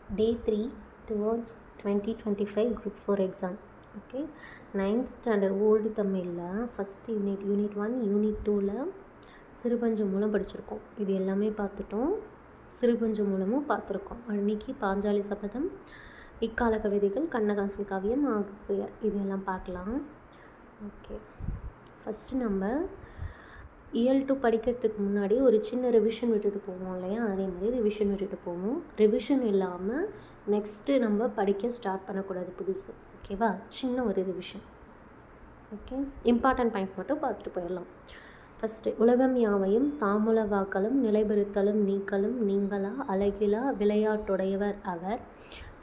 Day 3 towards 2025 Group 4 exam. Okay, 9th standard old தமிழில் first unit 1 unit 2ல் சிறுபஞ்ச மூலம் படிச்சிருக்கோம். இது எல்லாமே பார்த்துட்டோம். சிறுபஞ்ச மூலமும் பார்த்துருக்கோம். அன்னைக்கு பாஞ்சாலி சபதம், இக்கால கவிதைகள், கண்ணதாசன் காவியம், ஆகுபெயர் இதெல்லாம் பார்க்கலாம். ஓகே, ஃபஸ்ட்டு நம்ம இயல் 2 படிக்கிறதுக்கு முன்னாடி ஒரு சின்ன ரிவிஷன் விட்டுட்டு போவோம் இல்லையா, அதே மாதிரி ரிவிஷன் விட்டுட்டு போவோம். ரிவிஷன் இல்லாமல் நெக்ஸ்ட்டு நம்ம படிக்க ஸ்டார்ட் பண்ணக்கூடாது புதுசு. ஓகேவா, சின்ன ஒரு ரிவிஷன். ஓகே, இம்பார்ட்டன்ட் பாயிண்ட்ஸ் மட்டும் பார்த்துட்டு போயிடலாம். ஃபஸ்ட்டு, உலகம் யாவையும் தாமுல வாக்களும் நிலைபெறுத்தலும் நீக்கலும் நீங்களா அழகிலா விளையாட்டுடையவர் அவர்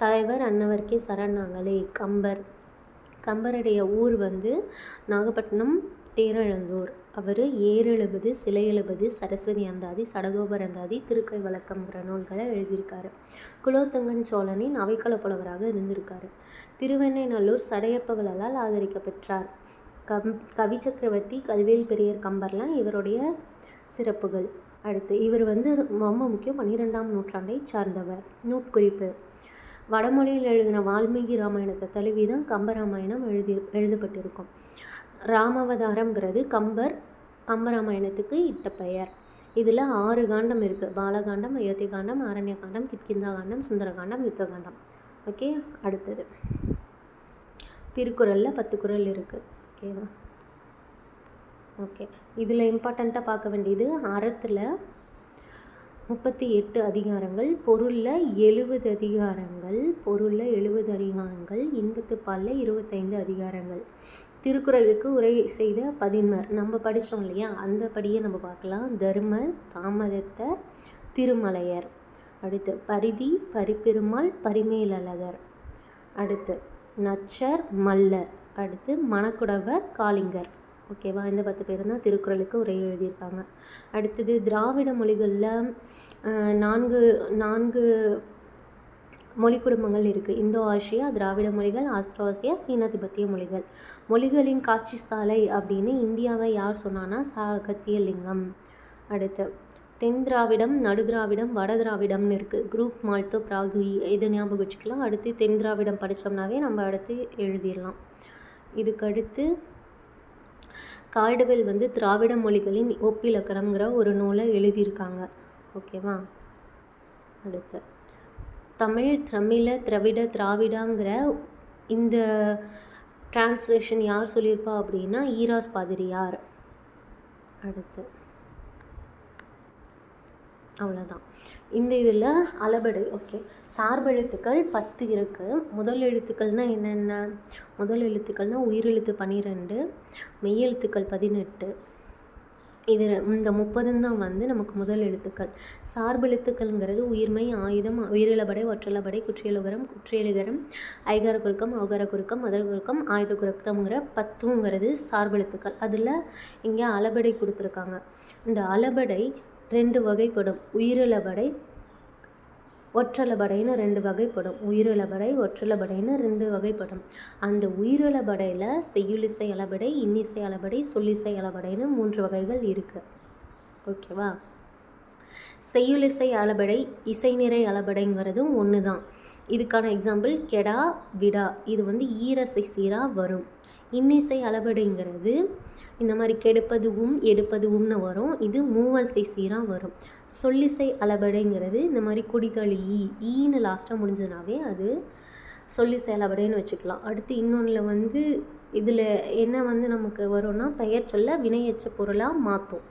தலைவர் அன்னவர்க்கே சரணாங்களே. கம்பருடைய ஊர் நாகப்பட்டினம் தேரெழுந்தூர். அவர் ஏறெழுபது சிலை எழுபது சரஸ்வதி அந்தாதி சடகோபர் அந்தாதி திருக்கை வழக்கம்ங்கிற நூல்களை எழுதியிருக்காரு. குலோத்துங்கன் சோழனின் அவைக்கள புலவராக இருந்திருக்காரு. திருவெண்ணைநல்லூர் சடையப்பகளால் ஆதரிக்க பெற்றார். கவி சக்கரவர்த்தி கல்வேல் பெரியர் கம்பர்லாம் இவருடைய சிறப்புகள். அடுத்து, இவர் ரொம்ப முக்கியம், 12ஆம் நூற்றாண்டை சார்ந்தவர். நூற்குறிப்பு: வடமொழியில் எழுதின வால்மீகி ராமாயணத்தை தழுவி தான் கம்பராமாயணம் எழுதப்பட்டிருக்கும். ராமாவதாரம்ங்கிறது கம்பராமாயணத்துக்கு இட்ட பெயர். இதில் 6 காண்டம் இருக்குது. பாலகாண்டம், அயோத்தி காண்டம், ஆரண்ய காண்டம், கிட்கிந்தா காண்டம், சுந்தரகாண்டம், யுத்தகாண்டம். ஓகே, அடுத்தது திருக்குறளில் 10 குறள் இருக்குது. ஓகேவா? ஓகே, இதில் இம்பார்ட்டண்ட்டாக பார்க்க வேண்டியது, அறத்தில் 38 அதிகாரங்கள், பொருளில் 70 அதிகாரங்கள், இன்பத்துப்பாலில் 25 அதிகாரங்கள். திருக்குறளுக்கு உரை செய்த பதின்மர் நம்ம படித்தோம் இல்லையா, அந்த படியை நம்ம பார்க்கலாம். தர்மர், தாமதத்தர், திருமலையர். அடுத்து பரிதி, பரிப்பெருமாள், பரிமேலழகர். அடுத்து நச்சர், மல்லர். அடுத்து மணக்குடவர், காளிங்கர். ஓகேவா, இந்த 10 பேர் தான் திருக்குறளுக்கு உரை எழுதியிருக்காங்க. அடுத்தது, திராவிட மொழிகளில் 4 மொழி குடும்பங்கள் இருக்குது. இந்தோ ஆசியா திராவிட மொழிகள், ஆஸ்திரோஆசியா, சீன திபெத்திய மொழிகள். மொழிகளின் காட்சி சாலை அப்படின்னு இந்தியாவை யார் சொன்னான்னா சாகத்தியலிங்கம். அடுத்து, தென் திராவிடம், நடு திராவிடம், வட திராவிடம்னு இருக்குது. குரூப் மால்தோ பிராகுயி இதை ஞாபகம் வச்சுக்கலாம். அடுத்து தென் திராவிடம் படித்தோம்னாவே நம்ம அடுத்து எழுதிடலாம். இதுக்கடுத்து கால்டுவெல் திராவிட மொழிகளின் ஒப்பிலக்கணம்ங்கிற ஒரு நூலை எழுதியிருக்காங்க. ஓகேவா. அடுத்து, தமிழ், திராவிட, திராவிடாங்கிற இந்த டிரான்ஸ்லேஷன் யார் சொல்லியிருப்பா அப்படின்னா ஈராஸ் பாதிரியார். அடுத்து, அவ்வளோதான். இந்த இதில் அளபடை. ஓகே, சார்பெழுத்துக்கள் 10 இருக்குது. முதல் எழுத்துக்கள்னால் என்னென்ன? முதல் எழுத்துக்கள்னால் உயிரெழுத்து 12, மெய்யெழுத்துக்கள் 18. இது இந்த 30 தான் நமக்கு முதல் எழுத்துக்கள். சார்பெழுத்துக்கள்ங்கிறது உயிர்மை, ஆயுதம், உயிரிழபடை, ஒற்றலபடை, குற்றியலுகரம், குற்றியலுகரம், ஐகார குறுக்கம், அவகார குறுக்கம், மதர் குறுக்கம், ஆயுத குறுக்கம்ங்கிற 10ங்கிறது சார்பெழுத்துக்கள். அதில் இங்கே அளபடை கொடுத்துருக்காங்க. இந்த அளபடை 2 வகைப்படும். உயிரிழபடை, ஒற்றலபடைன்னு 2 வகைப்படும். உயிரிழபடை, ஒற்றலபடைன்னு 2 வகைப்படும். அந்த உயிரிழபடையில் செய்யுளிசை அளபடை, இன்னிசை அளபடை, சொல்லிசை அளபடைன்னு 3 வகைகள் இருக்குது. ஓகேவா. செய்யுளிசை அளபடை, இசைநிறை அளபடைங்கிறதும் ஒன்று தான். இதுக்கான எக்ஸாம்பிள் கெடா, விடா. இது ஈரசை சீராக வரும். இன்னிசை அளபடைங்கிறது இந்த மாதிரி கெடுப்பதுவும் எடுப்பதுவும்னு வரும். இது மூவசை சீராக வரும். சொல்லிசை அளபடைங்கிறது இந்த மாதிரி குடிதழி ஈன்னு லாஸ்ட்டாக முடிஞ்சதுனாவே அது சொல்லிசை அளபடைன்னு வச்சுக்கலாம். அடுத்து இன்னொன்றில் இதில் என்ன நமக்கு வரும்னா பெயர் சொல்ல வினையச்ச பொருளாக மாற்றும்.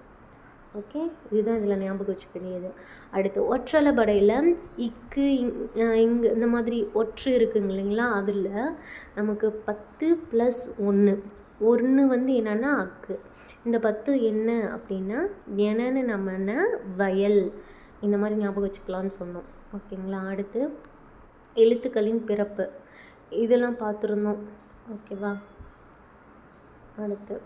ஓகே, இதுதான் இதில் ஞாபகம் வச்சுக்க வேண்டியது. அடுத்து ஒற்றளபடையில் இங்கு இந்த மாதிரி ஒற்று இருக்குங்க இல்லைங்களா, அதில் நமக்கு 10 + 1 என்னென்னா அக்கு. இந்த 10 என்ன அப்படின்னா என்னன்னு நம்மன வயல், இந்த மாதிரி ஞாபகம் வச்சுக்கலான்னு சொன்னோம். ஓகேங்களா. அடுத்து எழுத்துக்களின் பிறப்பு இதெல்லாம் பார்த்துருந்தோம். ஓகேவா. அடுத்து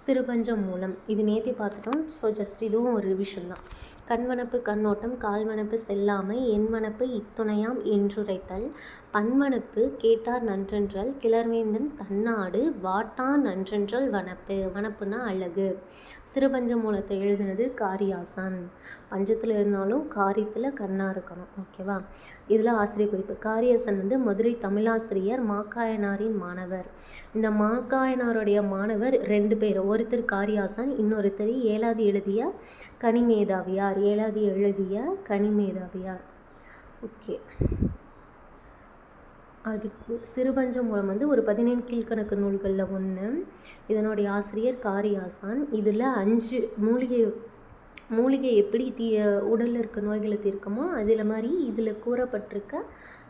சிறுபஞ்சம் மூலம் இது நேற்று பார்த்துட்டோம். ஸோ ஜஸ்ட் இதுவும் ஒரு ரிவிஷன் தான். கண்வனப்பு கண்ணோட்டம், கால்வனப்பு செல்லாமை, எண்வனப்பு இத்துணையாம் என்றுரைத்தல், பன்வனப்பு கேட்டார் நன்றென்றல், கிளர்வேந்தன் தன்னாடு வாட்டான் நன்றென்றல் வனப்பு. வனப்புனா அழகு. சிறுபஞ்சமூலத்தை எழுதுனது காரியாசான். பஞ்சத்தில் இருந்தாலும் காரியத்தில் கண்ணாக இருக்கணும். ஓகேவா? இதில் ஆசிரியர் குறிப்பு. காரியாசன் வந்து மதுரை தமிழாசிரியர் மாக்காயனாரின் மாணவர். இந்த மாக்காயனாருடைய மாணவர் 2 பேர். ஒருத்தர் காரியாசன், இன்னொருத்தர் ஏலாதி எழுதிய கனிமேதாவியார். ஏலாதி எழுதிய கனிமேதாவியார். ஓகே. அதுக்கு சிறுபஞ்சமூலம் வந்து ஒரு 17 கீழ்கணக்கு நூல்களில் ஒன்று. இதனுடைய ஆசிரியர் காரியாசான். இதில் 5 மூலிகை எப்படி உடலில் இருக்க நோய்களை தீர்க்குமோ அதில் மாதிரி இதில் கூறப்பட்டிருக்க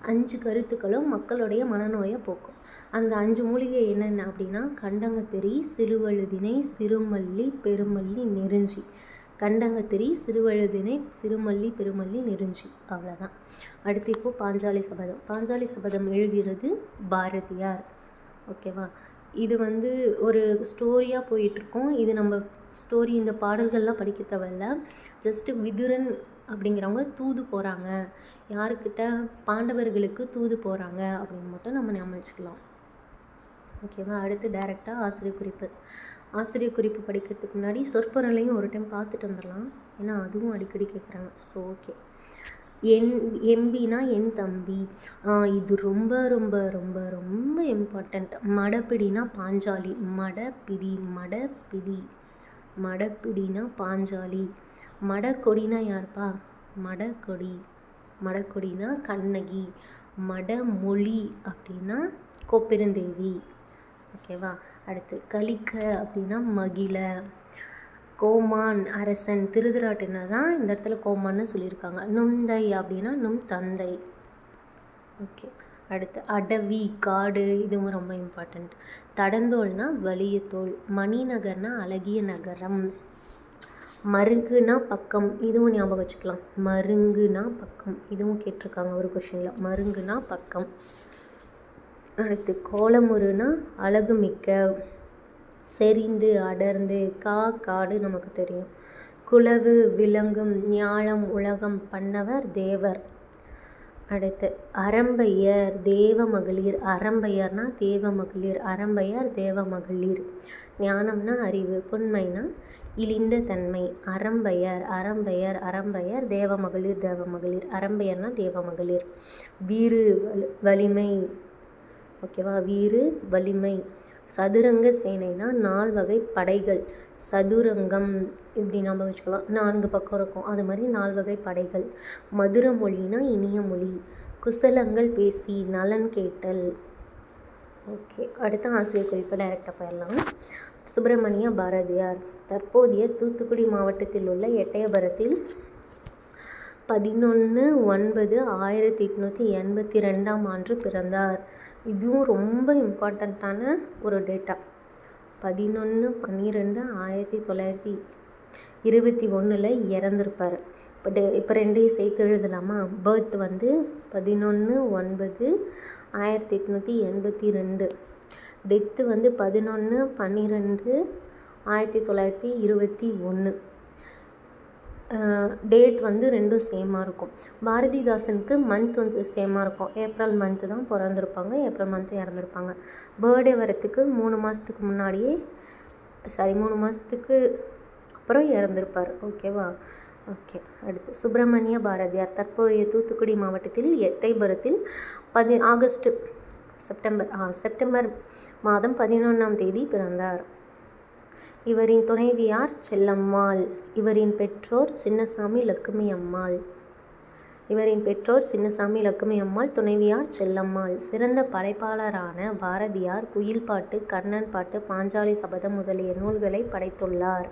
5 கருத்துக்களும் மக்களுடைய மனநோயை போக்கும். அந்த 5 மூலிகை என்னென்ன அப்படின்னா கண்டங்கத்திரி, சிறுவழுதினை, சிறுமல்லி, பெருமல்லி, நெருஞ்சி. கண்டங்கத்திரி, சிறுவழுதினை, சிறுமல்லி, பெருமல்லி, நெருஞ்சி. அவ்வளோதான். அடுத்து இப்போது பாஞ்சாலி சபதம். பாஞ்சாலி சபதம் எழுதியது பாரதியார். ஓகேவா? இது வந்து ஒரு ஸ்டோரியாக போயிட்டுருக்கோம். இது நம்ம ஸ்டோரி இந்த பாடல்கள்லாம் படிக்க தேவையில்ல. ஜஸ்ட்டு விதுரன் அப்படிங்கிறவங்க தூது போகிறாங்க, யாருக்கிட்ட, பாண்டவர்களுக்கு தூது போகிறாங்க அப்படின்னு மட்டும் நம்ம ஞாபகம் வச்சுக்கலாம். ஓகேவா? அடுத்து டைரெக்டாக ஆசிரியர் குறிப்பு. ஆசிரியர் குறிப்பு படிக்கிறதுக்கு முன்னாடி சொற்பொருளையும் ஒரு டைம் பார்த்துட்டு வந்துடலாம், ஏன்னா அதுவும் அடிக்கடி கேட்குறாங்க. So okay. எம்பினா என் தம்பி. இது ரொம்ப ரொம்ப ரொம்ப ரொம்ப இம்பார்ட்டண்ட். மடப்பிடினா பாஞ்சாலி. மடப்பிடினா பாஞ்சாலி. மடக்கொடினா யார்ப்பா? மடக்கொடினா கண்ணகி. மடமொழி அப்படின்னா கோப்பெருந்தேவி. ஓகேவா? அடுத்து கலிக்க அப்படின்னா மகிழ. கோமான் அரசன். திருதராட்டினா தான் இந்த இடத்துல கோமான்னு சொல்லியிருக்காங்க. நும்தை அப்படின்னா நும் தந்தை. ஓகே. அடுத்து அடவி, காடு. இதுவும் ரொம்ப இம்பார்ட்டண்ட். தடந்தோல்னா வலிய தோல். மணிநகர்னா அழகிய நகரம். மருங்குனா பக்கம். இதுவும் ஞாபகம் வச்சுக்கலாம். மருங்குனா பக்கம். இதுவும் கேட்டிருக்காங்க ஒரு கொஷினில். மருங்குனா பக்கம். அடுத்து கோலமுருனா அழகுமிக்க. செறிந்து, அடர்ந்து. காடு நமக்கு தெரியும். குலவு, விலங்கும். ஞாலம், உலகம். பன்னவர், தேவர். அடுத்து அரம்பையர், தேவ மகளிர். அரம்பையர்னா தேவ மகளிர். அரம்பையர், தேவ மகளிர். ஞானம்னா அறிவு. புண்மைனா இழிந்த தன்மை. அரம்பையர், தேவ மகளிர். அரம்பையர்னா தேவ மகளிர். வீறு, வலிமை. ஓகேவா? வீறு, வலிமை. சதுரங்க சேனைனா 4 வகை படைகள். சதுரங்கம் இப்படி நம்ம வச்சுக்கலாம், 4 பக்கம் இருக்கும், அது மாதிரி 4 வகை படைகள். மதுர மொழினா இனிய மொழி. குசலங்கள் பேசி, நலன் கேட்டல். ஓகே. அடுத்த ஆசிரியர் குறிப்பு டைரெக்டாக போயிடலாம். சுப்பிரமணிய பாரதியார். தற்போதைய தூத்துக்குடி மாவட்டத்தில் உள்ள எட்டயபுரத்தில் 11/9/1882 பிறந்தார். இதுவும் ரொம்ப இம்பார்ட்டண்ட்டான ஒரு டேட்டா. 11/12/1921 இறந்துருப்பார். இப்போ 2 சேர்த்து எழுதலாமா? பர்த் வந்து 11/9/1882. டெத்து வந்து 11/12/1921. டேட் வந்து 2 சேமாக இருக்கும். பாரதிதாசனுக்கு மந்த் வந்து சேமாக இருக்கும். ஏப்ரல் மந்த்து தான் பிறந்திருப்பாங்க, ஏப்ரல் மந்த்து இறந்துருப்பாங்க. பர்த்டே வரத்துக்கு 3 மாதத்துக்கு முன்னாடியே 3 மாதத்துக்கு அப்புறம் இறந்துருப்பார். ஓகேவா? ஓகே. அடுத்து சுப்பிரமணிய பாரதியார். தற்போதைய தூத்துக்குடி மாவட்டத்தில் எட்டயபுரத்தில் செப்டம்பர் மாதம் 11ஆம் தேதி பிறந்தார். இவரின் துணைவியார் செல்லம்மாள். இவரின் பெற்றோர் சின்னசாமி லக்குமி அம்மாள். துணைவியார் செல்லம்மாள். சிறந்த படைப்பாளரான பாரதியார் குயில் பாட்டு, கண்ணன் பாட்டு, பாஞ்சாலி சபதம் முதலிய நூல்களை படைத்துள்ளார்.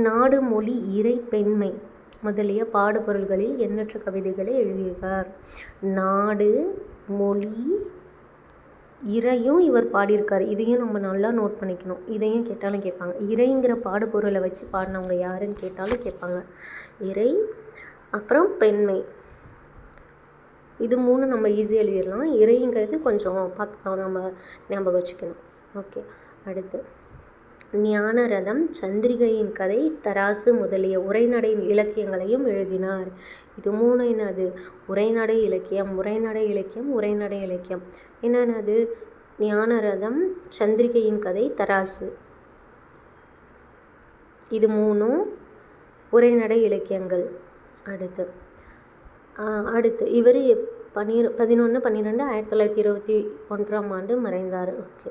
நாடு, மொழி, இறை, பெண்மை முதலிய பாடுபொருள்களில் எண்ணற்ற கவிதைகளை எழுதியுள்ளார். நாடு, மொழி, இறையும் இவர் பாடியிருக்கார். இதையும் நம்ம நல்லா நோட் பண்ணிக்கணும். இதையும் கேட்டாலும் கேட்பாங்க. இறைங்கிற பாடுபொருளை வச்சு பாடினவங்க யாருன்னு கேட்டாலும் கேட்பாங்க. இறை, அப்புறம் பெண்மை. இது 3 நம்ம ஈஸியாக எழுதிடலாம். இறைங்கிறது கொஞ்சம் பார்த்து நம்ம ஞாபகம் வச்சுக்கணும். ஓகே. அடுத்து ஞானரதம், சந்திரிகையின் கதை, தராசு முதலிய உரைநடை இலக்கியங்களையும் எழுதினார். இது 3 என்னது? உரைநடை இலக்கியம். என்னென்னது? ஞானரதம், சந்திரிகையின் கதை, தராசு. இது 3 உரைநடை இலக்கியங்கள். அடுத்து இவர் 11/12/1921 மறைந்தார். ஓகே.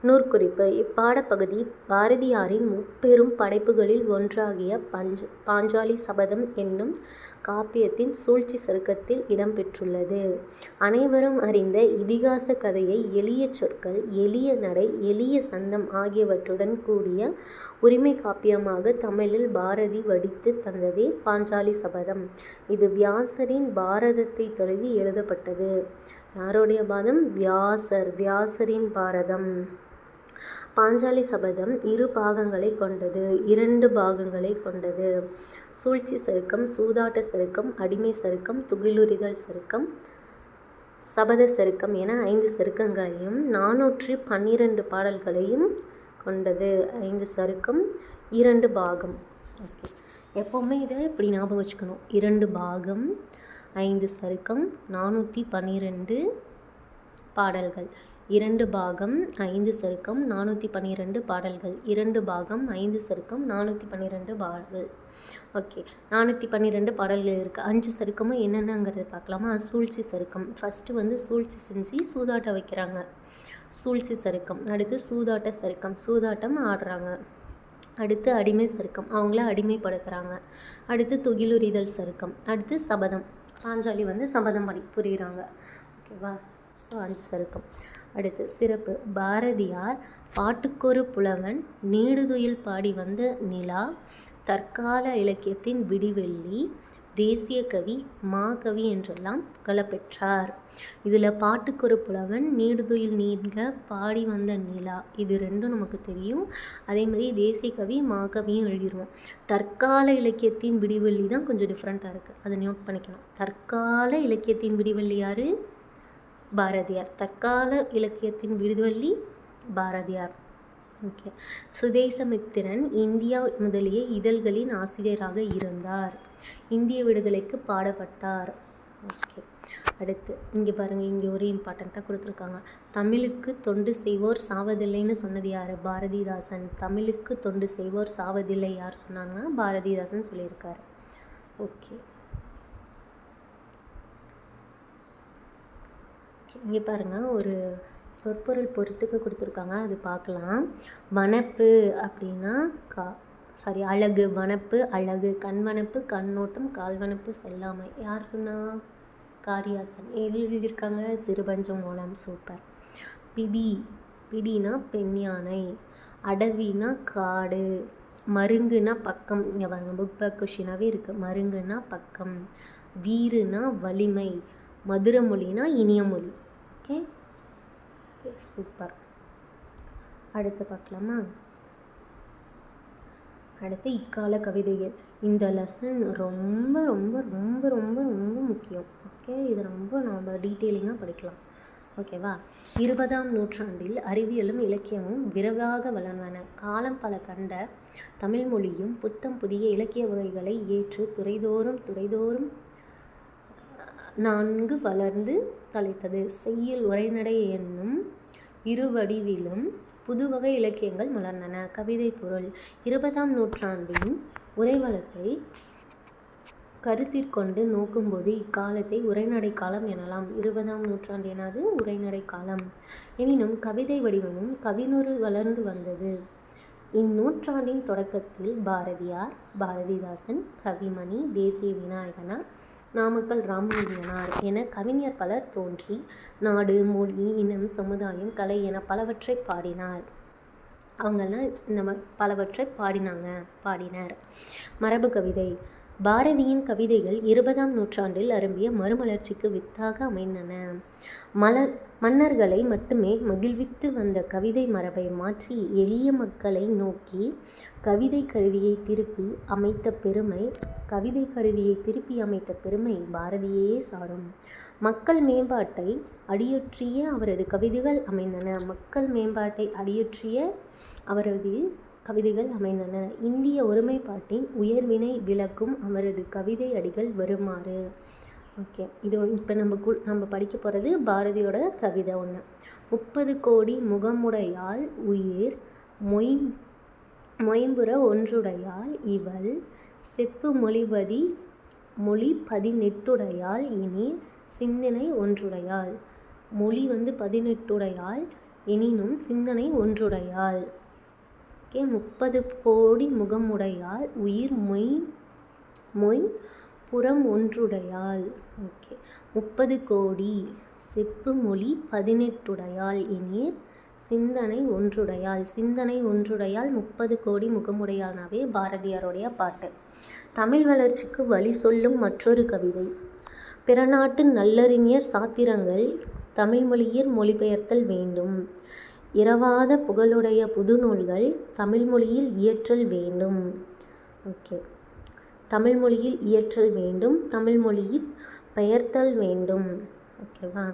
நூற்குறிப்பு. இப்பாடப்பகுதி பாரதியாரின் முப்பெரும் படைப்புகளில் ஒன்றாகிய பாஞ்சாலி சபதம் என்னும் காப்பியத்தின் சூழ்ச்சி சருக்கத்தில் இடம்பெற்றுள்ளது. அனைவரும் அறிந்த இதிகாச கதையை எளிய சொற்கள், எளிய நடை, எளிய சந்தம் ஆகியவற்றுடன் கூடிய உரிமை காப்பியமாக தமிழில் பாரதி வடித்து தந்ததே பாஞ்சாலி சபதம். இது வியாசரின் பாரதத்தை தழுவி எழுதப்பட்டது. யாருடைய பாரதம்? வியாசரின் பாரதம். பாஞ்சாலி சபதம் 2 பாகங்களை கொண்டது. 2 பாகங்களை கொண்டது. சூழ்ச்சி சருக்கம், சூதாட்ட சருக்கம், அடிமை சருக்கம், துகிலுரிதல் சருக்கம், சபத சருக்கம் என 5 சருக்கங்களையும் 412 பாடல்களையும் கொண்டது. 5 சருக்கம், 2 பாகம். ஓகே. எப்போவுமே இதை இப்படி ஞாபகம் வச்சுக்கணும். 2 பாகம், 5 சருக்கம், 412 பாடல்கள். 2 பாகம், 5 சருக்கம், 412 பாடல்கள். 2 பாகம், 5 சருக்கம், 412 பாடல்கள். ஓகே. 412 பாடல்கள் இருக்குது. 5 சருக்கமும் என்னென்னங்கிறத பார்க்கலாமா? சூழ்ச்சி சருக்கம். ஃபஸ்ட்டு சூழ்ச்சி செஞ்சு சூதாட்ட வைக்கிறாங்க, சூழ்ச்சி சருக்கம். அடுத்து சூதாட்ட சருக்கம், சூதாட்டம் ஆடுறாங்க. அடுத்து அடிமை சருக்கம், அவங்கள அடிமைப்படுத்துகிறாங்க. அடுத்து துகிலுரிதல் சருக்கம். அடுத்து சபதம், பாஞ்சாலி சபதம் புரிகிறாங்க. ஓகேவா? ஸோ 5 சருக்கம். அடுத்து சிறப்பு. பாரதியார் பாட்டுக்கொரு புலவன், நீடுதுயில் பாடி வந்த நிலா, தற்கால இலக்கியத்தின் விடிவெள்ளி, தேசிய கவி, மாகவி என்றெல்லாம் புகழப்பெற்றார். இதில் பாட்டுக்கொரு புலவன், நீடுதுயில் நீங்க, பாடி வந்த நிலா, இது 2 நமக்கு தெரியும். அதேமாதிரி தேசிய கவி, மாகவியும் எழுதிடுவோம். தற்கால இலக்கியத்தின் விடிவெள்ளி தான் கொஞ்சம் டிஃப்ரெண்ட்டாக இருக்குது, அதை நோட் பண்ணிக்கணும். தற்கால இலக்கியத்தின் விடிவெள்ளி யார்? பாரதியார். தற்கால இலக்கியத்தின் விடிவெள்ளி பாரதியார். ஓகே. சுதேசமித்திரன், இந்தியா முதலிய இதழ்களின் ஆசிரியராக இருந்தார். இந்திய விடுதலைக்கு பாடுபட்டார். ஓகே. அடுத்து இங்கே பாருங்கள், இங்கே ஒரு இம்பார்ட்டண்ட்டாக கொடுத்துருக்காங்க. தமிழுக்கு தொண்டு செய்வோர் சாவதில்லைன்னு சொன்னது யார்? பாரதிதாசன். தமிழுக்கு தொண்டு செய்வோர் சாவதில்லை யார் சொன்னாங்கன்னா பாரதிதாசன் சொல்லியிருக்காரு. ஓகே. இங்கே பாருங்கள், ஒரு சொற்பொருள் பொறுத்துக்கு கொடுத்துருக்காங்க, அது பார்க்கலாம். வனப்பு அப்படின்னா அழகு. வனப்பு அழகு. கண்வனப்பு கண்ணோட்டம், கால்வனப்பு செல்லாமை. யார் சொன்னா? காரியாசன். எழுதியிருக்காங்க சிறுபஞ்சம் மூலம். சூப்பர். பிடினா பெண் யானை. அடவினா காடு. மருங்குனா பக்கம். இங்கே பாருங்க, புக் பேக் கொஷினாகவே இருக்குது. மருங்குனா பக்கம். வீறுனா வலிமை. மதுர மொழினா இனிய மொழி. ஓகே. சூப்பர். அடுத்து பார்க்கலாமா? அடுத்து இக்கால கவிதைகள். இந்த லெசன் ரொம்ப ரொம்ப ரொம்ப ரொம்ப ரொம்ப முக்கியம். ஓகே. இது ரொம்ப நம்ம டீட்டெயிலிங்காக படிக்கலாம். ஓகேவா? 20ஆம் நூற்றாண்டில் அறிவியலும் இலக்கியமும் விரைவாக வளர்ந்தன. காலம் பல கண்ட தமிழ் மொழியும் புத்தம் புதிய இலக்கிய வகைகளை ஏற்று துறைதோறும் நான்கு வளர்ந்து தலைத்தது. செய்யுள், உரைநடை என்னும் இருவடிவிலும் புதுவகை இலக்கியங்கள் மலர்ந்தன. கவிதை பொருள். 20ஆம் நூற்றாண்டின் உரைவளத்தை கருத்திற்கொண்டு நோக்கும்போது இக்காலத்தை உரைநடை காலம் எனலாம். 20ஆம் நூற்றாண்டு எனது உரைநடை காலம். எனினும் கவிதை வடிவமும் கவினுறு வளர்ந்து வந்தது. இந்நூற்றாண்டின் தொடக்கத்தில் பாரதியார், பாரதிதாசன், கவிமணி, தேசிய விநாயகனார், நாமக்கல் ராமலிங்கனார் என கவிஞர் பலர் தோன்றி நாடு, மொழி, இனம், சமுதாயம், கலை என பலவற்றை பாடினார். அவங்கெல்லாம் இந்த பலவற்றை பாடினர். மரபு கவிதை. பாரதியின் கவிதைகள் 20ஆம் நூற்றாண்டில் அரும்பிய மறுமலர்ச்சிக்கு வித்தாக அமைந்தன. மன்னர்களை மட்டுமே மகிழ்வித்து வந்த கவிதை மரபை மாற்றி எளிய மக்களை நோக்கி கவிதை கருவியை திருப்பி அமைத்த பெருமை பாரதியே சாரும். மக்கள் மேம்பாட்டை அடியொற்றிய அவரது கவிதைகள் அமைந்தன. இந்திய ஒருமைப்பாட்டின் உயர்வினை விளக்கும் அவரது கவிதை அடிகள் வருமாறு. ஓகே. இது இப்போ நம்ம படிக்க போகிறது பாரதியோட கவிதை ஒன்று. 30 கோடி முகமுடையாள் உயிர் மொயம்புற ஒன்றுடையாள் இவள் செப்பு மொழி 18 இனி சிந்தனை ஒன்றுடையாள். மொழி 18 எனினும் சிந்தனை ஒன்றுடையாள். ஓகே. 30 கோடி முகமுடையாள் உயிர் மொய் புறம் ஒன்றுடையாள். ஓகே. 30 கோடி செப்பு மொழி 18 எனில் சிந்தனை ஒன்றுடையாள். சிந்தனை ஒன்றுடையாள் 30 கோடி முகமுடையானாவே பாரதியாருடைய பாட்டு. தமிழ் வளர்ச்சிக்கு வழி சொல்லும் மற்றொரு கவிதை. பிற நாட்டு நல்லறிஞர் சாத்திரங்கள் தமிழ் மொழியில் மொழிபெயர்த்தல் வேண்டும். இரவாத புகழுடைய புது நூல்கள் தமிழ் மொழியில் இயற்றல் வேண்டும். ஓகே. தமிழ் மொழியில் இயற்றல் வேண்டும், தமிழ் மொழியில் பெயர்த்தல் வேண்டும். ஓகேவா.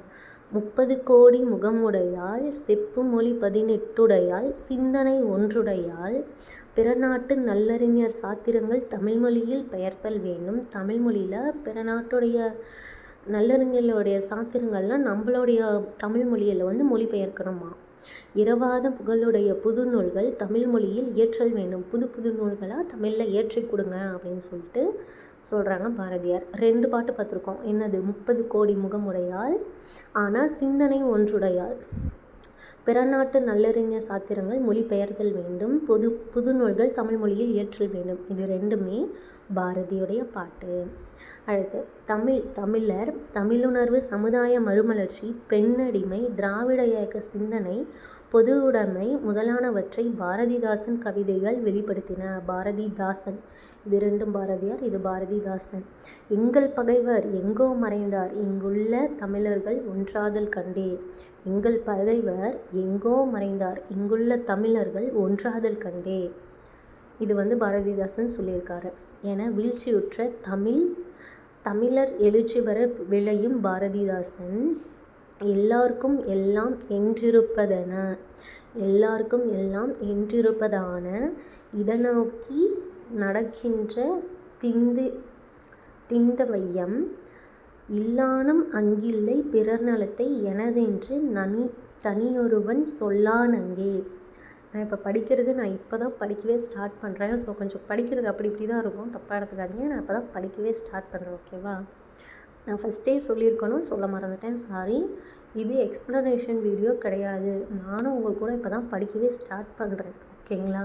30 கோடி முகமுடையாள் செப்பு மொழி 18 சிந்தனை ஒன்றுடையாள் பிற நாட்டு நல்லறிஞர் சாத்திரங்கள் தமிழ் மொழியில் பெயர்த்தல் வேண்டும். தமிழ் மொழியில் பிற நாட்டுடைய நல்லறிஞர்களுடைய சாத்திரங்கள்லாம் நம்மளுடைய தமிழ் மொழியில் மொழிபெயர்க்கணுமா. இரவாத புகழுடைய புது நூல்கள் தமிழ் மொழியில் இயற்றல் வேண்டும். புது நூல்களாக தமிழில் ஏற்றி கொடுங்க அப்படின்னு சொல்லிட்டு சொல்கிறாங்க பாரதியார். 2 பாட்டு பார்த்துருக்கோம். என்னது? 30 கோடி முகமுடையாள், ஆனால் சிந்தனை ஒன்றுடையாள். பிற நாட்டு நல்லறிஞர் சாத்திரங்கள் மொழிபெயர்த்தல் வேண்டும். புது நூல்கள் தமிழ் மொழியில் இயற்றல் வேண்டும். இது 2மே பாரதியுடைய பாட்டு. அடுத்து தமிழர் தமிழுணர்வு சமுதாய மறுமலர்ச்சி பெண்ணடிமை திராவிட இயக்க சிந்தனை பொது உடைமை முதலானவற்றை பாரதிதாசன் கவிதைகள் வெளிப்படுத்தின. பாரதிதாசன், இது 2ம் பாரதியார், இது பாரதிதாசன். எங்கள் பகைவர் எங்கோ மறைந்தார் இங்குள்ள தமிழர்கள் ஒன்றாதல் கண்டே. எங்கள் பகைவர் எங்கோ மறைந்தார் இங்குள்ள தமிழர்கள் ஒன்றாதல் கண்டே. இது பாரதிதாசன் சொல்லியிருக்காரு. என வீழ்ச்சியுற்ற தமிழர் எழுச்சி பெற விளையும் பாரதிதாசன் எல்லாருக்கும் எல்லாம் என்றிருப்பதென எல்லாருக்கும் எல்லாம் என்றிருப்பதான இடநோக்கி நடக்கின்ற திந்த வையம் இல்லானம் அங்கில்லை பிறர் நலத்தை எனதென்று தனியொருவன் சொல்லானங்கே. நான் இப்போ படிக்கிறது நான் இப்போ தான் படிக்கவே ஸ்டார்ட் பண்ணுறேன். ஸோ கொஞ்சம் படிக்கிறது அப்படி இப்படி தான் இருக்கும், தப்பாக எடுத்துக்காதீங்க. நான் இப்போ தான் படிக்கவே ஸ்டார்ட் பண்ணுறேன். ஓகேவா. நான் ஃபஸ்ட்டே சொல்லியிருக்கணும், சொல்ல மறந்துட்டேன், சாரி. இது எக்ஸ்ப்ளனேஷன் வீடியோ கிடையாது. நானும் உங்கள் கூட இப்போ தான் படிக்கவே ஸ்டார்ட் பண்ணுறேன். ஓகேங்களா.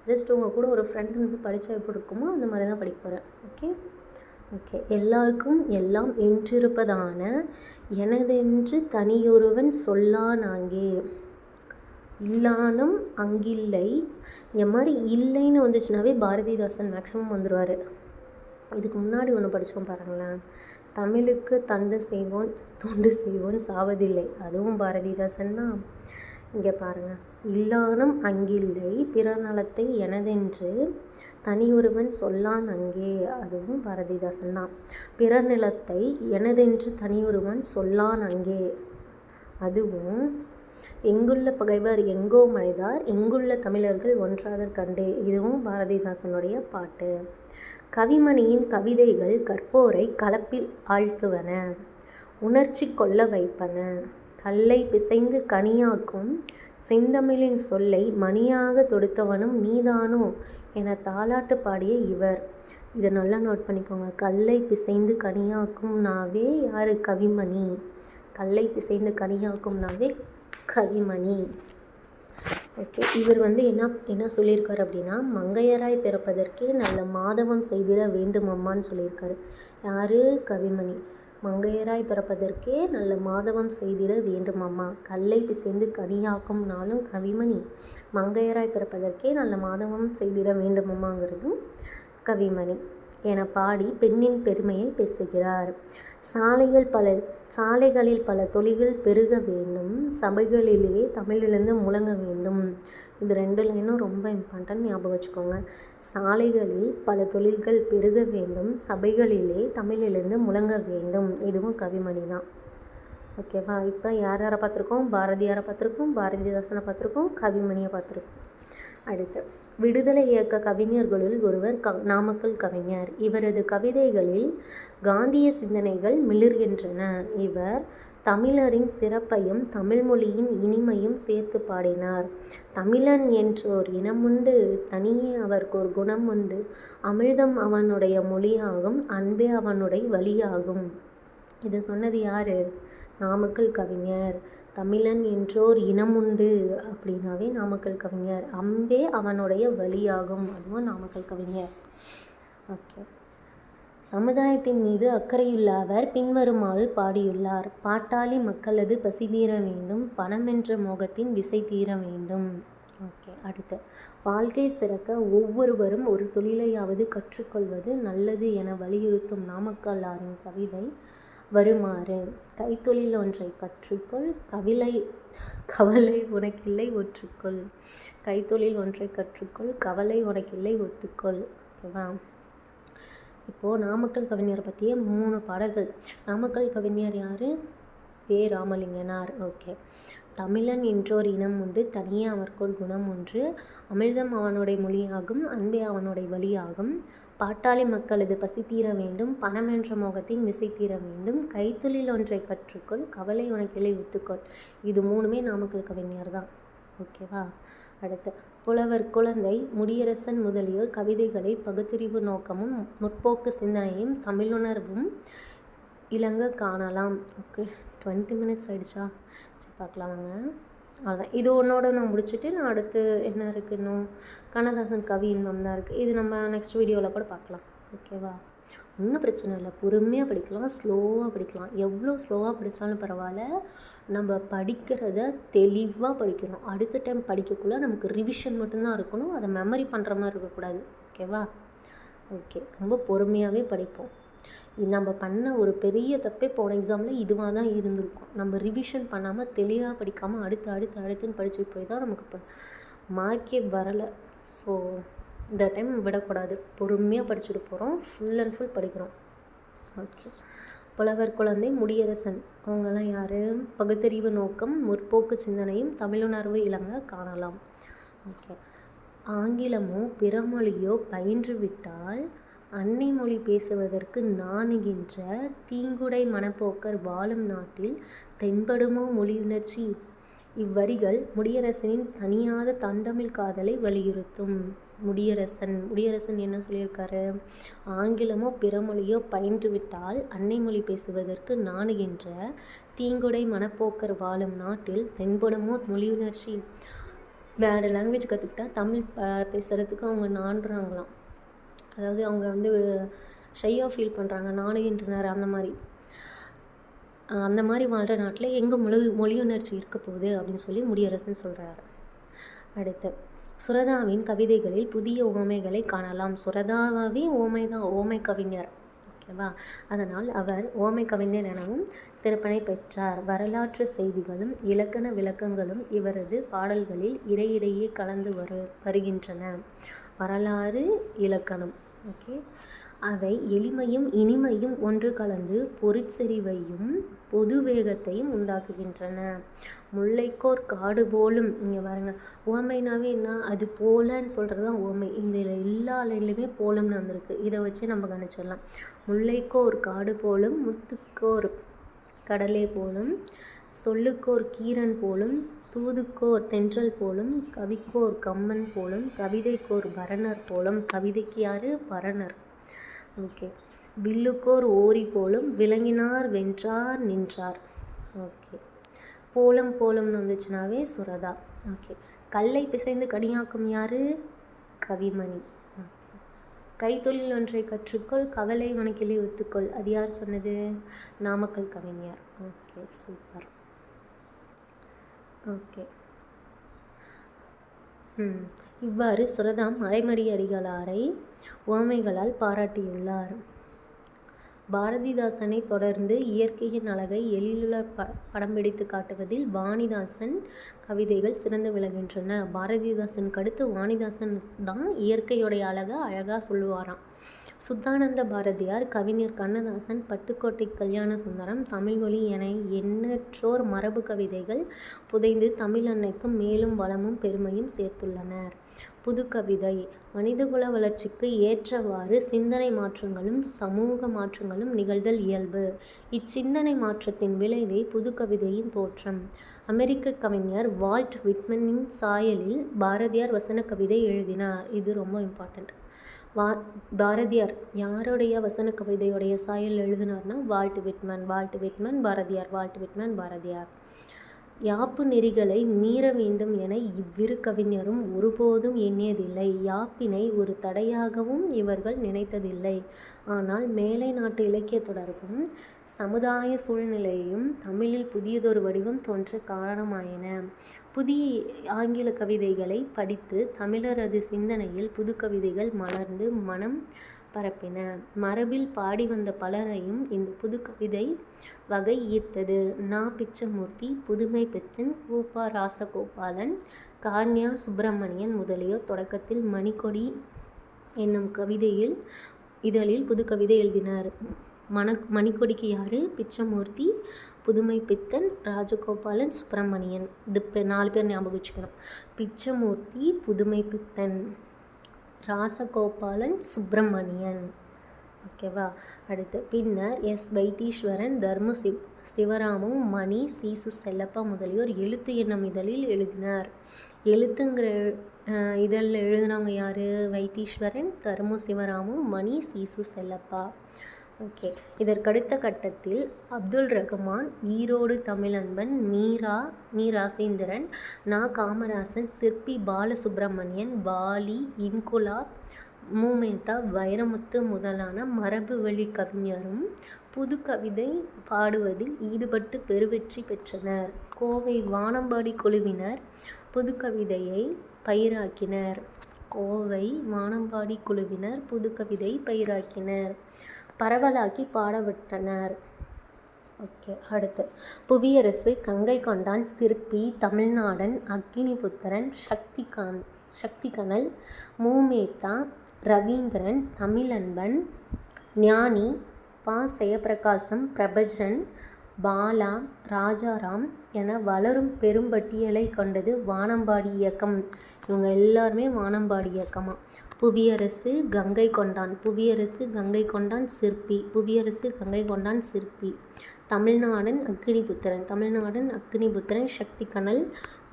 ஜஸ்ட் உங்கள் கூட ஒரு ஃப்ரெண்டு படித்தா எப்படி இருக்குமோ அந்த மாதிரி தான் படிக்க போகிறேன். ஓகே. எல்லாருக்கும் எல்லாம் என்றிருப்பதான எனதென்று தனியொருவன் சொல்லானாங்கே. இல்லானம் அங்கில்லை. இந்த மாதிரி இல்லைன்னு வந்துச்சுனாவே பாரதிதாசன் மேக்ஸிமம் வந்துடுவார். இதுக்கு முன்னாடி ஒன்று படித்தோம் பாருங்களேன். தமிழுக்கு தொண்டு செய்வோன் சாவதில்லை, அதுவும் பாரதிதாசன் தான். இங்கே பாருங்கள். இல்லானம் அங்கில்லை பிறர் நலத்தை எனதென்று தனியொருவன் சொல்லான் அங்கே, அதுவும் பாரதிதாசன் தான். பிறர் நிலத்தை எனதென்று தனியொருவன் சொல்லான் அங்கே, அதுவும். எங்குள்ள பகைவர் எங்கோ மறைந்தார் இங்குள்ள தமிழர்கள் ஒன்றாதல் கண்டே, இதுவும் பாரதிதாசனுடைய பாட்டு. கவிமணியின் கவிதைகள் கற்போரை கலப்பில் ஆழ்த்துவன, உணர்ச்சி கொள்ள வைப்பன. கல்லை பிசைந்து கனியாக்கும் செந்தமிழின் சொல்லை மணியாக தொடுத்தவனும் நீதானோ என தாலாட்டு பாடிய இவர். இதை நல்லா நோட் பண்ணிக்கோங்க. கல்லை பிசைந்து கனியாக்கும்னாவே யார்? கவிமணி. கல்லை பிசைந்து கனியாக்கும்னாவே கவிமணி. ஓகே. இவர் என்ன சொல்லியிருக்காரு அப்படின்னா, மங்கையராய் பிறப்பதற்கே நல்ல மாதவம் செய்திட வேண்டுமம்மான்னு சொல்லியிருக்காரு. யார்? கவிமணி. மங்கையராய் பிறப்பதற்கே நல்ல மாதவம் செய்திட வேண்டுமம்மா. கல்லை பிசைந்து கனியாக்கும்னாலும் கவிமணி, மங்கையராய் பிறப்பதற்கே நல்ல மாதவம் செய்திட வேண்டுமம்மாங்கிறதும் கவிமணி என பாடி பெண்ணின் பெருமையை பேசுகிறார். சாலைகளில் பல தொழில்கள் பெருக வேண்டும், சபைகளிலே தமிழிலிருந்து முழங்க வேண்டும். இது 2 லைனும் ரொம்ப இம்பார்ட்டன்ட், ஞாபகம் வச்சுக்கோங்க. சாலைகளில் பல தொழில்கள் பெருக வேண்டும், சபைகளிலே தமிழிலிருந்து முழங்க வேண்டும். இதுவும் கவிமணி தான். ஓகேவா. இப்போ யாரை பார்த்துருக்கோம்? பாரதியாரை பார்த்துருக்கோம், பாரதிதாசனை பார்த்துருக்கோம், கவிமணியை பார்த்துருக்கோம். அடுத்து விடுதலை இயக்க கவிஞர்களுள் ஒருவர் நாமக்கல் கவிஞர். இவரது கவிதைகளில் காந்திய சிந்தனைகள் மிளிர்கின்றன. இவர் தமிழரின் சிறப்பையும் தமிழ்மொழியின் இனிமையும் சேர்த்து பாடினார். தமிழன் என்றோர் இனமுண்டு, தனியே அவர்க்கோர் குணமுண்டு. அமிழ்தம் அவனுடைய மொழியாகும், அன்பே அவனுடைய வழியாகும். இது சொன்னது யார்? நாமக்கல் கவிஞர். தமிழன் என்றோர் இனமுண்டு அப்படின்னாவே நாமக்கல் கவிஞர். அன்பே அவனுடைய வழியாகும், அதுவும் நாமக்கல் கவிஞர். ஓகே. சமுதாயத்தின் மீது அக்கறையுள்ள அவர் பின்வருமாறு பாடியுள்ளார். பாட்டாளி மக்களது பசி தீர வேண்டும், பணமென்ற மோகத்தின் விசை தீர வேண்டும். ஓகே. அடுத்து, வாழ்க்கை சிறக்க ஒவ்வொருவரும் ஒரு தொழிலையாவது கற்றுக்கொள்வது நல்லது என வலியுறுத்தும் நாமக்கல்லாரின் கவிதை வருமாறு. கைத்தொழில் ஒன்றை கற்றுக்கொள், கவலை உனக்கில்லை ஒற்றுக்கொள். கைத்தொழில் ஒன்றை கற்றுக்கொள், கவலை உனக்கில்லை ஒத்துக்கொள். ஓகேவா? இப்போது நாமக்கல் கவிஞரை பற்றிய 3 பாடல்கள். நாமக்கல் கவிஞர் யார்? வே. ராமலிங்கனார். ஓகே. தமிழன் என்றோர் இனம் உண்டு, தனியே அவர்க்கோர் குணம் ஒன்று. அமிழ்தம் அவனுடைய மொழியாகும், அன்பே அவனுடைய வழியாகும். பாட்டாளி மக்களது பசி தீர வேண்டும், பணம் என்ற மோகத்தின் விசை தீர வேண்டும். கைத்தொழில் ஒன்றை கற்றுக்கொள், கவலை உனக்கில்லை ஒத்துக்கொள். இது 3மே நாமக்கல் கவிஞர் தான். ஓகேவா? அடுத்து, புலவர் குழந்தை, முடியரசன் முதலியோர் கவிதைகளை பகுத்தறிவு நோக்கமும் முற்போக்கு சிந்தனையும் தமிழுணர்வும் இலங்க காணலாம். ஓகே. 20 minutes ஆகிடுச்சா? சரி, பார்க்கலாம் வாங்க. அவ்வளோதான். இது ஒன்றோட நான் முடிச்சுட்டு நான் அடுத்து என்ன இருக்குது, இன்னும் கண்ணதாசன் கவி இன்பம் தான் இருக்குது. இது நம்ம நெக்ஸ்ட் வீடியோவில் கூட பார்க்கலாம். ஓகேவா? ஒன்றும் பிரச்சனை இல்லை, பொறுமையாக படிக்கலாம், ஸ்லோவாக படிக்கலாம். எவ்வளோ ஸ்லோவாக படித்தாலும் பரவாயில்ல, நம்ம படிக்கிறத தெளிவாக படிக்கணும். அடுத்த டைம் படிக்கக்குள்ளே நமக்கு ரிவிஷன் மட்டும்தான் இருக்கணும், அதை மெமரி பண்ணுற மாதிரி இருக்கக்கூடாது. ஓகேவா? ஓகே. ரொம்ப பொறுமையாகவே படிப்போம். நம்ம பண்ண ஒரு பெரிய தப்பே போன எக்ஸாமில் இதுவாக தான் இருந்திருக்கும். நம்ம ரிவிஷன் பண்ணாமல் தெளிவாக படிக்காமல் அடுத்துன்னு படிச்சுட்டு போய் தான் நமக்கு இப்போ மார்க்கே வரலை. ஸோ இந்த டைம் விடக்கூடாது, பொறுமையாக படிச்சுட்டு போகிறோம், ஃபுல் அண்ட் ஃபுல் படிக்கிறோம். ஓகே. புலவர் குழந்தை, முடியரசன், அவங்கெல்லாம் யார்? பகுத்தறிவு நோக்கம் முற்போக்கு சிந்தனையும் தமிழுணர்வு இலங்க காணலாம். ஓகே. ஆங்கிலமோ பிற மொழியோ பயின்றுவிட்டால் அன்னை மொழி பேசுவதற்கு நாணுகின்ற தீங்குடை மனப்போக்கர் வாழும் நாட்டில் தென்படுமோ மொழியுணர்ச்சி? இவ்வரிகள் முடியரசனின் தனியாத தண்டமிழ் காதலை வலியுறுத்தும். முடியரசன் என்ன சொல்லியிருக்காரு? ஆங்கிலமோ பிற மொழியோ பயின்றுவிட்டால் அன்னை மொழி பேசுவதற்கு நாணுகின்ற தீங்குடை மனப்போக்கர் வாழும் நாட்டில் தென்படுமோ மொழியுணர்ச்சி? வேறு லாங்குவேஜ் கற்றுக்கிட்டா தமிழ் பேசுகிறதுக்கு அவங்க நாடுறாங்களாம். அதாவது அவங்க ஷையாக ஃபீல் பண்ணுறாங்க, நாணுகின்றனர். அந்த மாதிரி வாழ்கிற நாட்டில் எங்கே மொழியுணர்ச்சி இருக்க போகுது அப்படின்னு சொல்லி முடியரசன் சொல்கிறாரு. அடுத்து, சுரதாவின் கவிதைகளில் புதிய உவமைகளை காணலாம். சுரதாவே ஓமை கவிஞர். ஓகேவா? அதனால் அவர் ஓமை கவிஞர் எனவும் சிறப்பினை பெற்றார். வரலாற்று செய்திகளும் இலக்கண விளக்கங்களும் இவரது பாடல்களில் இடையிடையே கலந்து வருகின்றன. வரலாறு, இலக்கணம். ஓகே. அவை எளிமையும் இனிமையும் ஒன்று கலந்து பொருட்செறிவையும் பொது வேகத்தையும் உண்டாக்குகின்றன. முல்லைக்கோர் காடு போலும். இங்கே பாருங்க, உவமைனாவே என்ன? அது போலன்னு சொல்கிறது தான் உவமை. இந்த எல்லா லைன்லையுமே போலும்னு வந்திருக்கு. இதை வச்சு நம்ம கணிச்சிடலாம். முல்லைக்கோர் காடு போலும், முத்துக்கோர் கடலே போலும், சொல்லுக்கோர் கீரன் போலும், தூதுக்கோர் தென்றல் போலும், கவிக்கோர் கம்மன் போலும், கவிதைக்கோர் பரணர் போலும். கவிதைக்கு யார்? பரணர். ஓகே. வில்லுக்கோர் ஓரி போலும், விளங்கினார் வென்றார் நின்றார். ஓகே. போலம்னு வந்துச்சுனாவே சுரதா. ஓகே. கல்லை பிசைந்து கனியாக்கும் யார்? கவிமணி. ஓகே. கைத்தொழில் ஒன்றை கற்றுக்கொள், கவலை உனக்கில்லை ஒத்துக்கொள். அது யார் சொன்னது? நாமக்கல் கவிஞர். Okay, super. ஓகே. இவ்வாறு சுரதா மறைமடி அடிகளாரை உவமைகளால் பாராட்டியுள்ளார். பாரதிதாசனை தொடர்ந்து இயற்கையின் அழகை எழிலுள்ள படம் பிடித்து காட்டுவதில் வாணிதாசன் கவிதைகள் சிறந்து விளங்குகின்றன. பாரதிதாசனுக்கு அடுத்து வாணிதாசன் தான் இயற்கையுடைய அழகாக சொல்லுவாராம். சுத்தானந்த பாரதியார், கவிஞர் கண்ணதாசன், பட்டுக்கோட்டை கல்யாண சுந்தரம், தமிழ்மொழி என எண்ணற்றோர் மரபு கவிதைகள் புதைந்து தமிழ் அன்னைக்கும் மேலும் வளமும் பெருமையும் சேர்த்துள்ளனர். புதுக்கவிதை மனிதகுல வளர்ச்சிக்கு ஏற்றவாறு சிந்தனை மாற்றங்களும் சமூக மாற்றங்களும் நிகழ்தல் இயல்பு. இச்சிந்தனை மாற்றத்தின் விளைவே புதுக்கவிதையின் தோற்றம். அமெரிக்க கவிஞர் வால்ட் விட்மனின் சாயலில் பாரதியார் வசன கவிதை எழுதினார். இது ரொம்ப இம்பார்ட்டண்ட். பாரதியார் யாருடைய வசன கவிதையுடைய சாயல் எழுதினார்னா வால்ட் விட்மன் பாரதியார். யாப்பு நெறிகளை மீற வேண்டும் என இவ்விரு கவிஞரும் ஒருபோதும் எண்ணியதில்லை. யாப்பினை ஒரு தடையாகவும் இவர்கள் நினைத்ததில்லை. ஆனால் மேலை நாட்டு இலக்கிய தொடர்பும் சமுதாய சூழ்நிலையும் தமிழில் புதியதொரு வடிவம் தோன்ற காரணமாயின. புதிய ஆங்கில கவிதைகளை படித்து தமிழரது சிந்தனையில் புதுக்கவிதைகள் மலர்ந்து மனம் பரப்பின. மரபில் பாடி வந்த பலரையும் இந்த புதுக்கவிதை வகை ஈர்த்தது. நா. பிச்சமூர்த்தி, புதுமைப்பித்தன், கூ. ராசகோபாலன், கான்யா சுப்பிரமணியன் முதலியோர் தொடக்கத்தில் மணிக்கொடி என்னும் இதழில் புதுக்கவிதை எழுதினர். மணிக்கொடிக்கு யாரு? பிச்சமூர்த்தி, புதுமைப்பித்தன், ராஜகோபாலன், சுப்பிரமணியன். இது 4 பேர் ஞாபகம் வச்சுக்கணும். பிச்சமூர்த்தி, புதுமைப்பித்தன், ராசகோபாலன், சுப்பிரமணியன். ஓகேவா? அடுத்து பின்னர் எஸ். வைத்தீஸ்வரன், தர்ம சிவராமு, மணி, சீசு செல்லப்பா முதலியோர் எழுத்து என்னும் இதழில் எழுதினார். எழுத்துங்கிற இதழில் எழுதினவங்க யார்? வைத்தீஸ்வரன், தர்ம சிவராமு, மணி, சீசு செல்லப்பா. ஓகே. இதற்கடுத்த கட்டத்தில் அப்துல் ரகுமான், ஈரோடு தமிழன்பன், மீராசேந்திரன், நா. காமராசன், சிற்பி பாலசுப்பிரமணியன், வாலி, இன்குலாப், மூமேத்தா, வைரமுத்து முதலான மரபு வழி கவிஞரும் புதுக்கவிதை பாடுவதில் ஈடுபட்டு பெருவெற்றி பெற்றனர். கோவை வானம்பாடி குழுவினர் புதுக்கவிதையை பயிராக்கினர். பரவலாக்கி பாடவிட்டனர். ஓகே. அடுத்து புவியரசு, கங்கை கொண்டான், சிற்பி, தமிழ்நாடன், அக்கினிபுத்திரன், சக்திகனல், மூமேத்தா, ரவீந்திரன், தமிழன்பன், ஞானி, பா. ஜெயப்பிரகாசம், பிரபஞ்சன், பாலா, ராஜாராம் என வளரும் பெரும்பட்டியலை கொண்டது வானம்பாடி இயக்கம். இவங்க எல்லாருமே வானம்பாடி இயக்கமாக. புவியரசு கங்கை கொண்டான் சிற்பி, தமிழ்நாடன் அக்கினிபுத்திரன், சக்திகனல்,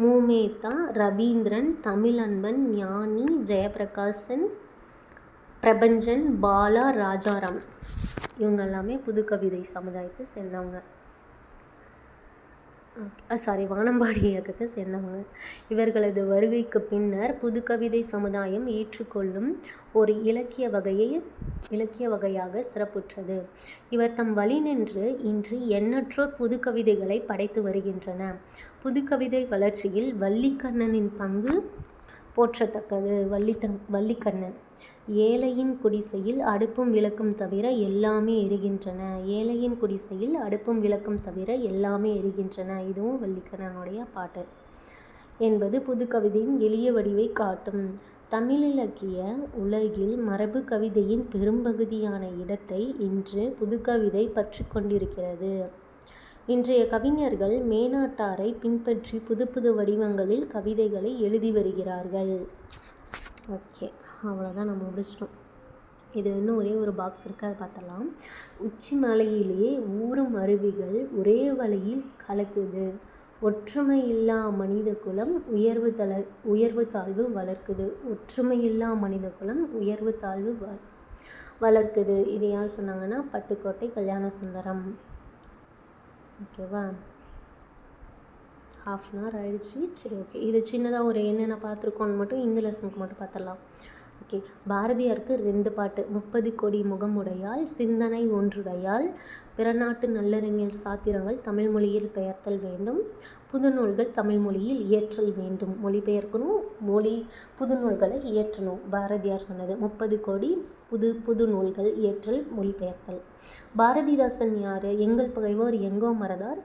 மூமேத்தா, ரவீந்திரன், தமிழன்பன், ஞானி, ஜெயப்பிரகாசன், பிரபஞ்சன், பாலா, ராஜாராம் இவங்க எல்லாமே புதுக்கவிதை சமுதாயத்தை சேர்ந்தவங்க. வானம்பாடி இயக்கத்தை சேர்ந்தவங்க. இவர்களது வருகைக்கு பின்னர் புதுக்கவிதை சமுதாயம் ஏற்றுக்கொள்ளும் ஒரு இலக்கிய வகையாக சிறப்புற்றது. இவர் தம் வழி நின்று இன்று எண்ணற்றோர் புதுக்கவிதைகளை படைத்து வருகின்றன. புதுக்கவிதை வளர்ச்சியில் வள்ளிக்கண்ணனின் பங்கு போற்றத்தக்கது. வள்ளிக்கண்ணன் ஏழையின் குடிசையில் அடுப்பும் விளக்கும் தவிர எல்லாமே எரிகின்றன. இதுவும் வள்ளிக்கண்ணனுடைய பாட்டு என்பது புதுக்கவிதையின் எளிய வடிவை காட்டும். தமிழிலக்கிய உலகில் மரபு கவிதையின் பெரும்பகுதியான இடத்தை இன்று புதுக்கவிதை பற்றி கொண்டிருக்கிறது. இன்றைய கவிஞர்கள் மேனாட்டாரை பின்பற்றி புது வடிவங்களில் கவிதைகளை எழுதி வருகிறார்கள். ஓகே, அவ்வளோதான், நம்ம முடிச்சிட்டோம். இது இன்னும் ஒரே ஒரு பாக்ஸ் இருக்குது, அதை பார்த்தலாம். உச்சி மலையிலே ஊறும் அருவிகள் ஒரே வழியில் கலக்குது. ஒற்றுமை இல்லா மனித குலம் உயர்வு தாழ்வு வளர்க்குது. இது யார் சொன்னாங்கன்னா பட்டுக்கோட்டை கல்யாண சுந்தரம். ஓகேவா? ½ அன் ஹவர் ஆகிடுச்சு. சரி, ஓகே. இது சின்னதாக ஒரு என்னென்ன பார்த்துருக்கோன்னு மட்டும் இந்த லெசனுக்கு மட்டும் பார்த்துடலாம். ஓகே. பாரதியாருக்கு 2 பாட்டு. 30 கோடி முகமுடையாள், சிந்தனை ஒன்றுடையாள், பிறநாட்டு நல்லறிஞர் சாத்திரங்கள் தமிழ் மொழியில் பெயர்த்தல் வேண்டும், புதுநூல்கள் தமிழ் மொழியில் இயற்றல் வேண்டும். மொழிபெயர்க்கணும், புது நூல்களை இயற்றணும். பாரதியார் சொன்னது 30 கோடி புது நூல்கள் இயற்றல், மொழிபெயர்த்தல். பாரதிதாசன் யார்? எங்கள் பகைவோர் எங்கோ மறந்தார்,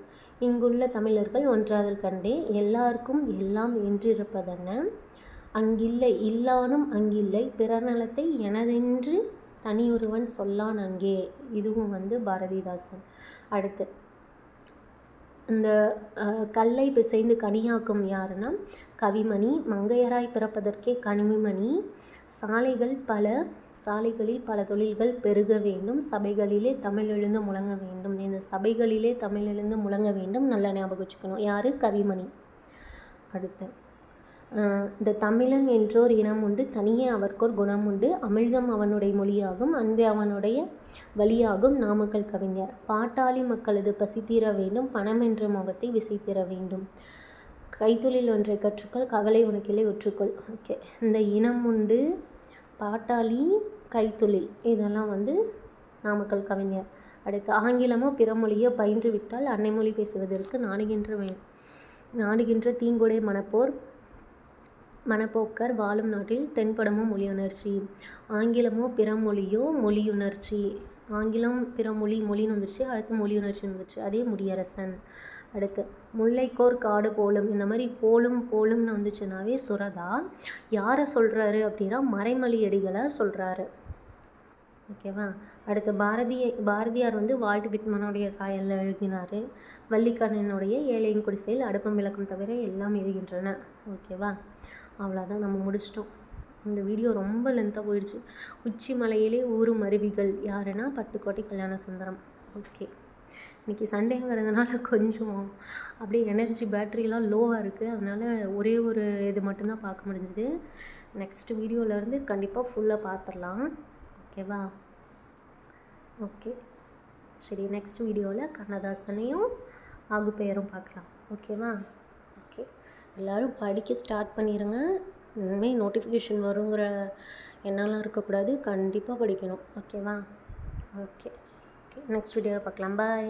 இங்குள்ள தமிழர்கள் ஒன்றாதல் கண்டே, எல்லாருக்கும் எல்லாம் என்றிருப்பதென்ன, அங்கில்லை இல்லானும் அங்கில்லை, பிறநலத்தை எனதென்று தனியொருவன் சொல்லான் அங்கே. இதுவும் பாரதிதாசன். அடுத்து இந்த கல்லை பிசைந்து கனியாக்கும் யாருன்னா கவிமணி. மங்கையராய் பிறப்பதற்கே கனிமணி. சாலைகளில் பல தொழில்கள் பெருக வேண்டும். சபைகளிலே தமிழ் எழுந்து முழங்க வேண்டும். இந்த சபைகளிலே தமிழ் எழுந்து முழங்க வேண்டும் நல்லா ஞாபகம் வச்சுக்கணும். யார்? கவிமணி. அடுத்து இந்த தமிழன் என்றோர் இனம் உண்டு, தனியே அவர்க்கோர் குணம் உண்டு, அமிழ்தம் அவனுடைய மொழியாகும், அன்பே அவனுடைய வழியாகும். நாமக்கல் கவிஞர். பாட்டாளி மக்களது பசித்தீர வேண்டும், பணம் என்ற முகத்தை விசைத்தீர வேண்டும். கைத்தொழில் ஒன்றை கற்றுக்கொள், கவலை உனக்கில்லை ஒற்றுக்கொள். ஓகே, இந்த இனம் உண்டு, பாட்டாளி, கைத்தொழில் இதெல்லாம் நாமக்கல் கவிஞர். அடுத்து ஆங்கிலமோ பிறமொழியோ பயின்று விட்டால் அன்னை மொழி பேசுவதற்கு நாடுகின்ற தீங்குடை மனப்போக்கர் வாழும் நாட்டில் தென்படுமோ மொழியுணர்ச்சி. ஆங்கிலமோ பிறமொழியோ மொழியுணர்ச்சி. ஆங்கிலம் பிறமொழி மொழின்னு வந்துருச்சு, அடுத்து மொழியுணர்ச்சின்னு வந்துருச்சு. அதே முடியரசன். அடுத்து முல்லைக்கோர் காடு போலும். இந்த மாதிரி போலும்னு வந்துச்சுனாவே சுரதா. யாரை சொல்கிறாரு அப்படின்னா மறைமொழியடிகளை சொல்கிறாரு. ஓகேவா. அடுத்து பாரதியார் வால்ட் விட்மனுடைய சாயலில் எழுதினார். வள்ளிக்கண்ணனுடைய ஏழையின் குடிசையில் அடுப்பம் விளக்கம் தவிர எல்லாம் எரிகின்றன. ஓகேவா. அவ்வளோதான், நம்ம முடிச்சிட்டோம். இந்த வீடியோ ரொம்ப லென்த்தாக போயிடுச்சு. உச்சி மலையிலே ஊறும் அருவிகள் யாருன்னா பட்டுக்கோட்டை கல்யாண சுந்தரம். ஓகே, இன்றைக்கி சண்டேங்கிறதுனால கொஞ்சம் அப்படியே எனர்ஜி பேட்டரிலாம் லோவாக இருக்குது. அதனால் ஒரே ஒரு இது மட்டும்தான் பார்க்க முடிஞ்சுது. நெக்ஸ்ட் வீடியோவிலேருந்து கண்டிப்பாக ஃபுல்லாக பார்த்துடலாம். ஓகேவா. ஓகே சரி, நெக்ஸ்ட் வீடியோவில் கண்ணதாசனையும் ஆகுப்பெயரும் பார்க்கலாம். ஓகேவா. ஓகே, எல்லோரும் படிக்க ஸ்டார்ட் பண்ணிடுங்க. இனிமேல் நோட்டிஃபிகேஷன் வருங்கிற எண்ணெல்லாம் இருக்கக்கூடாது, கண்டிப்பாக படிக்கணும். ஓகேவா. ஓகே ஓகே, நெக்ஸ்ட் வீடியோவில் பார்க்கலாம். பாய்.